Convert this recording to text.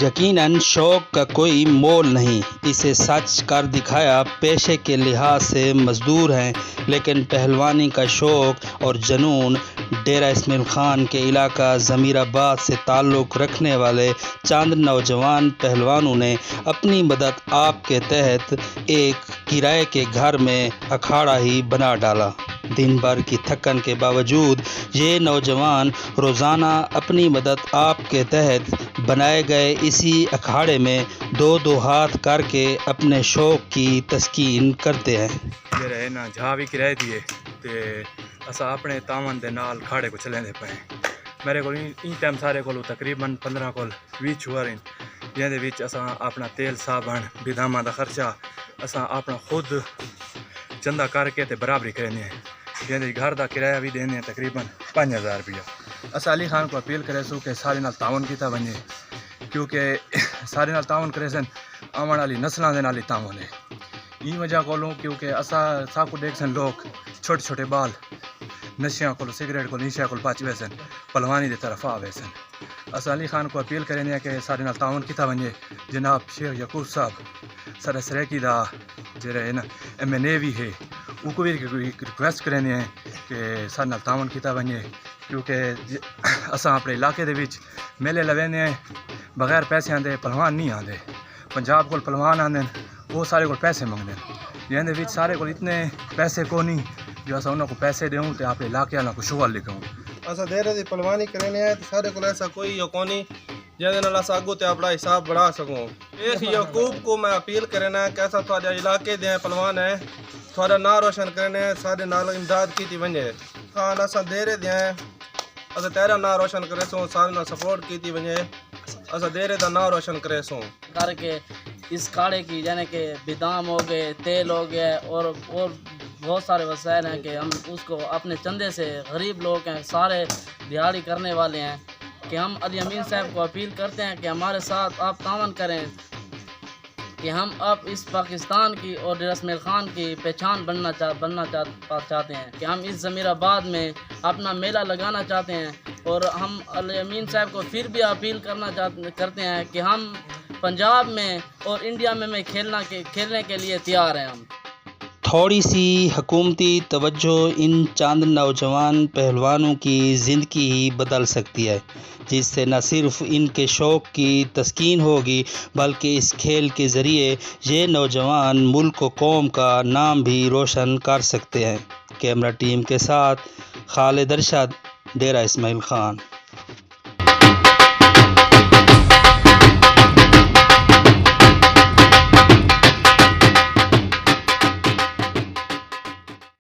یقیناً شوق کا کوئی مول نہیں، اسے سچ کر دکھایا۔ پیشے کے لحاظ سے مزدور ہیں لیکن پہلوانی کا شوق اور جنون۔ ڈیرہ اسماعیل خان کے علاقہ ضمیر آباد سے تعلق رکھنے والے چند نوجوان پہلوانوں نے اپنی مدت آپ کے تحت ایک کرائے کے گھر میں اکھاڑا ہی بنا ڈالا۔ دن بھر کی تھکن کے باوجود یہ نوجوان روزانہ اپنی مدد آپ کے تحت بنائے گئے اسی اکھاڑے میں دو ہاتھ کر کے اپنے شوق کی تسکین کرتے ہیں۔ یہ رہے نا جہاں بھی کرائے دیے تے اسا اپنے تاون دے نال کھاڑے کو چلے پے۔ میرے کو این ٹائم سارے کو تقریباً 15 کول 20 چھوار ہیں۔ یہ وچ اسا اپنا تیل صابن بداماں دا خرچہ اسا اپنا خود چندہ کر کے تے برابری کرنے ہیں۔ یہ گھر دا کرایہ بھی دینے تقریباً 5000 روپیہ۔ اسا علی خان کو اپیل کرے سو کہ سارے نال تعاون کیتا بنے، کیونکہ سارے نال تعاون کرے سن آون والی نسلاں دے نال تعاون ہے۔ یہ وجہ کولوں کیونکہ اسا سب کو دیکھ سن لوگ چھوٹے چھوٹے بال نشیاں کو سگریٹ کو نیشا کو بچ ویسن پلوانی دی طرف آ ویسن۔ اسا علی خان کو اپیل کرنے کہ سارے نال تعاون کیتا بنے۔ جناب شیخ یعقوب صاحب سر سریکی دا جڑا ہے نا MNA بھی ہے، وہ کو بھی ریکویسٹ کرنے ہیں کہ سارے نال تعاون کیتا بنے، کیونکہ اسا اپنے علاقے دے وچ میلے لوینے ہیں بغیر پیسے آندے پہلوان نہیں آندے۔ پنجاب کو پہلوان آندے وہ سارے کو پیسے منگتے ہیں، یہ وچ سارے کو اتنے پیسے کو نہیں جو اسا انہوں کو پیسے دیوں تے اپنے علاقے والوں کو شغل لکھوں۔ اسا دیر دی پلوانی کرنے ہیں تے سارے کو ایسا کوئی یقینی جہدے نال اسا اگوں تے اپنا حساب بڑھا سکوں۔ شیخ یعقوب کو میں اپیل کرنا ہے کہ ایسا تھوڑے علاقے دے پلوان ہیں تھوڑا نام روشن کرنے ہیں، سارے نال امداد کیتی ونجے۔ خان اسا دیر دے ہیں اسا تیرا نام روشن کرے سوں، سارے نال سپورٹ کیتی ونجے، اسا دیر دا نام روشن کرے سوں کر کے اس کھاڑے کی یعنی کہ بدام ہو گئے، تیل ہو گیا اور بہت سارے وسائل ہیں کہ ہم اس کو اپنے چندے سے غریب لوگ ہیں سارے دیہڑی کرنے والے ہیں کہ ہم علی امین صاحب کو اپیل کرتے ہیں کہ ہمارے ساتھ آپ تعاون کریں کہ ہم اب اس پاکستان کی اور ڈیرہ اسماعیل خان کی پہچان بننا چاہتے ہیں کہ ہم اس ضمیر آباد میں اپنا میلہ لگانا چاہتے ہیں، اور ہم علی امین صاحب کو پھر بھی اپیل کرتے ہیں کہ ہم پنجاب میں اور انڈیا میں کھیلنے کے لیے تیار ہیں۔ ہم تھوڑی سی حکومتی توجہ ان چند نوجوان پہلوانوں کی زندگی ہی بدل سکتی ہے، جس سے نہ صرف ان کے شوق کی تسکین ہوگی بلکہ اس کھیل کے ذریعے یہ نوجوان ملک و قوم کا نام بھی روشن کر سکتے ہیں۔ کیمرہ ٹیم کے ساتھ خالد ارشد، ڈیرہ اسماعیل خان۔